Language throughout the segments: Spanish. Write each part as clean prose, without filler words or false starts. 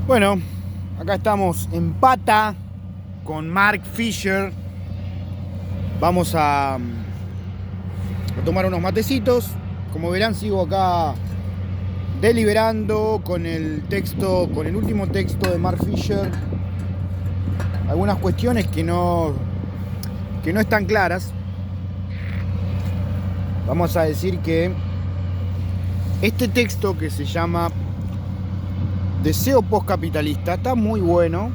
Bueno, acá estamos en pata con Mark Fisher. Vamos a tomar unos matecitos. Como verán, sigo acá deliberando con el último texto de Mark Fisher. Algunas cuestiones que no están claras. Vamos a decir que este texto, que se llama Deseo Postcapitalista, está muy bueno.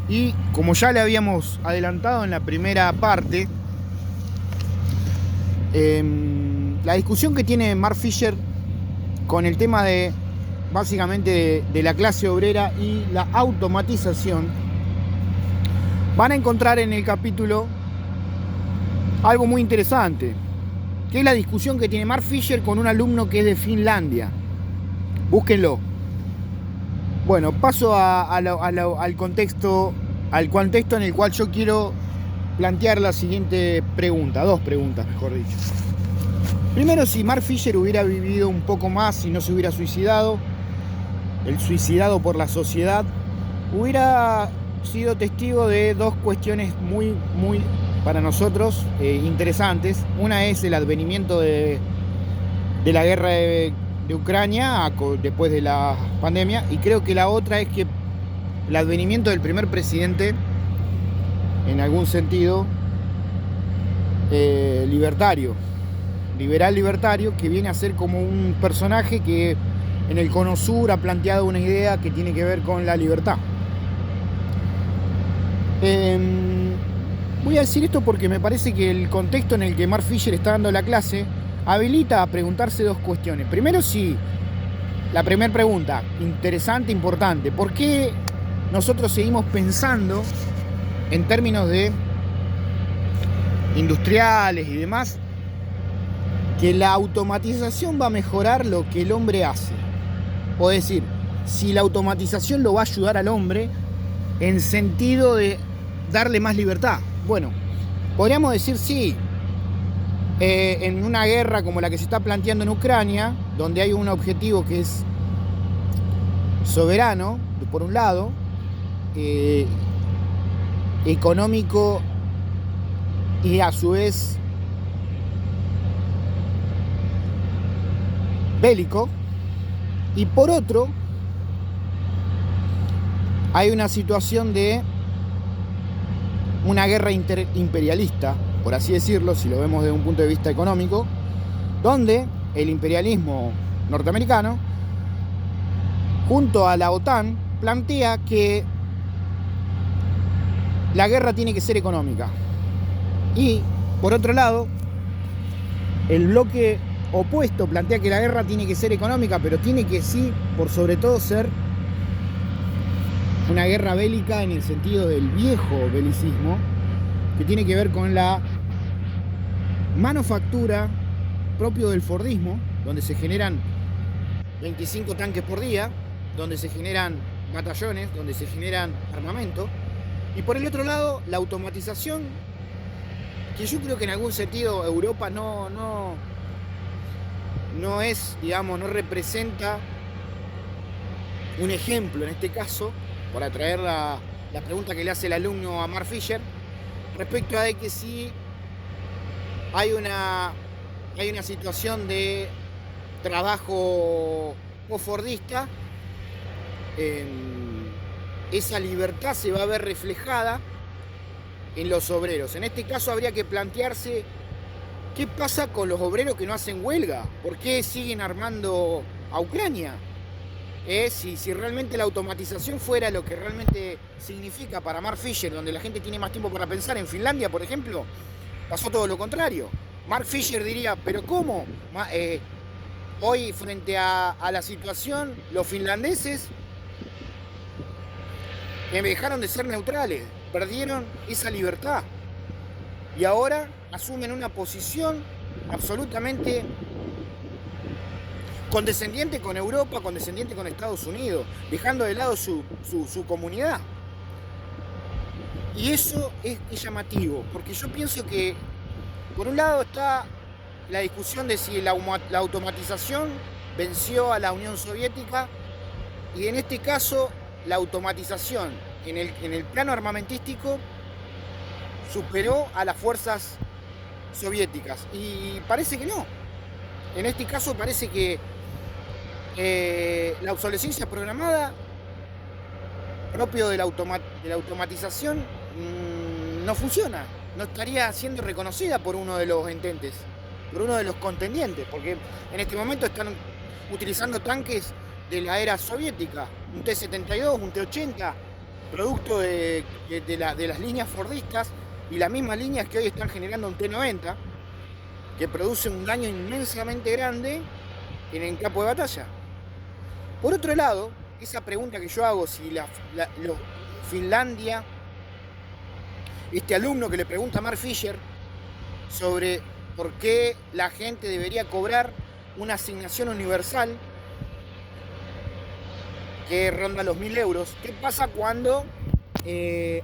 Y como ya le habíamos adelantado en la primera parte, la discusión que tiene Mark Fisher con el tema de básicamente de la clase obrera y la automatización, van a encontrar en el capítulo algo muy interesante, que es la discusión que tiene Mark Fisher con un alumno que es de Finlandia. Búsquenlo. Bueno, paso al contexto en el cual yo quiero plantear la siguiente pregunta, dos preguntas, mejor dicho. Primero, si Mark Fisher hubiera vivido un poco más y no se hubiera suicidado, el suicidado por la sociedad, hubiera sido testigo de dos cuestiones muy para nosotros interesantes. Una es el advenimiento de la guerra de Ucrania después de la pandemia, y creo que la otra es que el advenimiento del primer presidente, en algún sentido liberal libertario, que viene a ser como un personaje que en el Cono Sur ha planteado una idea que tiene que ver con la libertad. Voy a decir esto porque me parece que el contexto en el que Mark Fisher está dando la clase habilita a preguntarse dos cuestiones. Primero, si la primera pregunta, interesante, importante, ¿por qué nosotros seguimos pensando en términos de industriales y demás que la automatización va a mejorar lo que el hombre hace? O decir, si la automatización lo va a ayudar al hombre en sentido de darle más libertad. Bueno, podríamos decir sí. En una guerra como la que se está planteando en Ucrania, donde hay un objetivo que es soberano, por un lado, económico y a su vez bélico, y por otro hay una situación de una guerra imperialista, por así decirlo, si lo vemos desde un punto de vista económico, donde el imperialismo norteamericano, junto a la OTAN, plantea que la guerra tiene que ser económica. Y, por otro lado, el bloque opuesto plantea que la guerra tiene que ser económica, pero tiene que sí, por sobre todo, ser una guerra bélica en el sentido del viejo belicismo, que tiene que ver con la manufactura propio del Fordismo, donde se generan 25 tanques por día, donde se generan batallones, donde se generan armamento. Y por el otro lado, la automatización, que yo creo que en algún sentido Europa no es, digamos, no representa un ejemplo en este caso, para traer la pregunta que le hace el alumno a Mark Fisher, respecto a de que si hay una situación de trabajo post-fordista, esa libertad se va a ver reflejada en los obreros. En este caso habría que plantearse qué pasa con los obreros que no hacen huelga, por qué siguen armando a Ucrania. Si realmente la automatización fuera lo que realmente significa para Mark Fisher, donde la gente tiene más tiempo para pensar. En Finlandia, por ejemplo, pasó todo lo contrario. Mark Fisher diría, ¿pero cómo? Hoy, frente a la situación, los finlandeses dejaron de ser neutrales, perdieron esa libertad y ahora asumen una posición absolutamente condescendiente con Europa, condescendiente con Estados Unidos, dejando de lado su comunidad. Y eso es llamativo, porque yo pienso que por un lado está la discusión de si la automatización venció a la Unión Soviética, y en este caso la automatización en el plano armamentístico superó a las fuerzas soviéticas? Y parece que no. En este caso parece que la obsolescencia programada, propio de la automatización, no funciona. No estaría siendo reconocida por uno de los ententes, por uno de los contendientes, porque en este momento están utilizando tanques de la era soviética, un T-72, un T-80, producto de las líneas fordistas y las mismas líneas que hoy están generando un T-90, que produce un daño inmensamente grande en el campo de batalla. Por otro lado, esa pregunta que yo hago, si Finlandia, este alumno que le pregunta a Mark Fisher sobre por qué la gente debería cobrar una asignación universal que ronda los 1.000 euros, ¿qué pasa cuando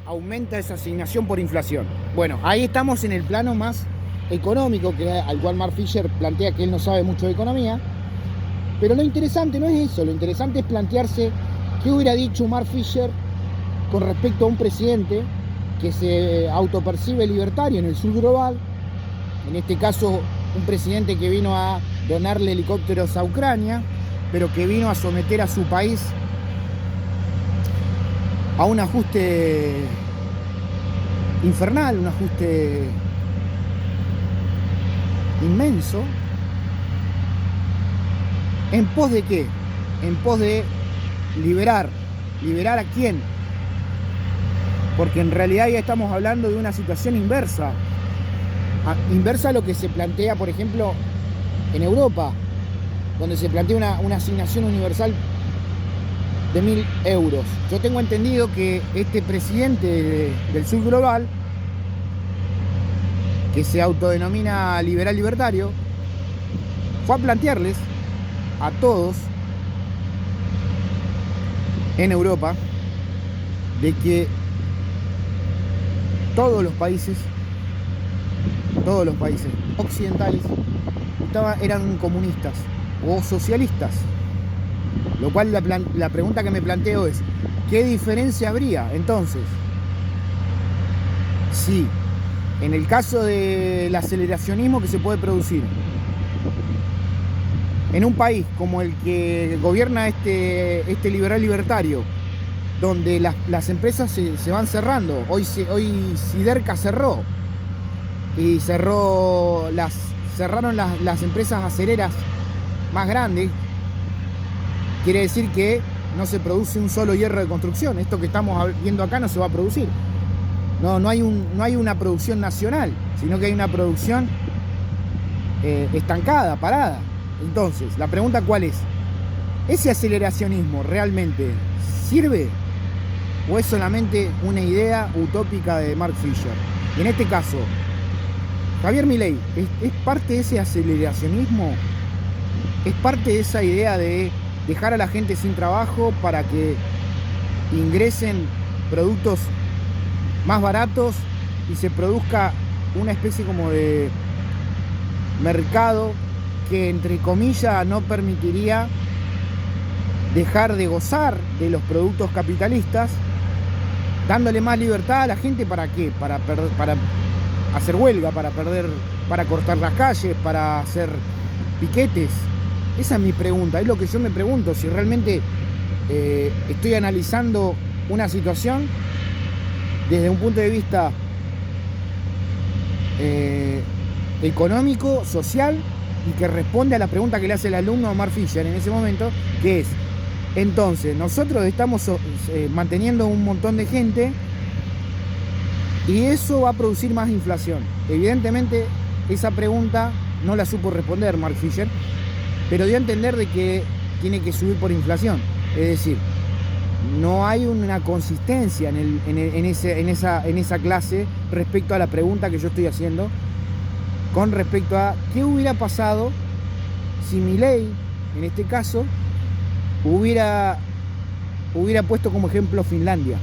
aumenta esa asignación por inflación? Bueno, ahí estamos en el plano más económico, al cual Mark Fisher plantea que él no sabe mucho de economía. Pero lo interesante no es eso, lo interesante es plantearse qué hubiera dicho Mark Fisher con respecto a un presidente que se autopercibe libertario en el sur global, en este caso un presidente que vino a donarle helicópteros a Ucrania, pero que vino a someter a su país a un ajuste infernal, un ajuste inmenso. ¿En pos de qué? En pos de liberar. ¿Liberar a quién? Porque en realidad ya estamos hablando de una situación inversa. Inversa a lo que se plantea, por ejemplo, en Europa, donde se plantea una asignación universal de 1.000 euros. Yo tengo entendido que este presidente del sur global, que se autodenomina liberal libertario, fue a plantearles a todos en Europa de que todos los países occidentales eran comunistas o socialistas, lo cual la pregunta que me planteo es ¿qué diferencia habría entonces si en el caso del aceleracionismo que se puede producir en un país como el que gobierna este liberal libertario, donde las empresas se van cerrando? Hoy Siderca cerró, y cerraron las empresas acereras más grandes. Quiere decir que no se produce un solo hierro de construcción. Esto que estamos viendo acá no se va a producir. No hay una producción nacional, sino que hay una producción estancada, parada. Entonces, la pregunta ¿cuál es? ¿Ese aceleracionismo realmente sirve? ¿O es solamente una idea utópica de Mark Fisher? Y en este caso, Javier Milei, ¿es parte de ese aceleracionismo? ¿Es parte de esa idea de dejar a la gente sin trabajo para que ingresen productos más baratos y se produzca una especie como de mercado que, entre comillas, no permitiría dejar de gozar de los productos capitalistas, dándole más libertad a la gente? ¿Para qué? Para hacer huelga, para cortar las calles, para hacer piquetes. Esa es mi pregunta, es lo que yo me pregunto, si realmente estoy analizando una situación desde un punto de vista económico, social, y que responde a la pregunta que le hace el alumno a Mark Fisher en ese momento, que es: entonces nosotros estamos manteniendo un montón de gente y eso va a producir más inflación. Evidentemente esa pregunta no la supo responder Mark Fisher, pero dio a entender de que tiene que subir por inflación. Es decir, no hay una consistencia en esa clase respecto a la pregunta que yo estoy haciendo, con respecto a qué hubiera pasado si Milei, en este caso, hubiera puesto como ejemplo Finlandia.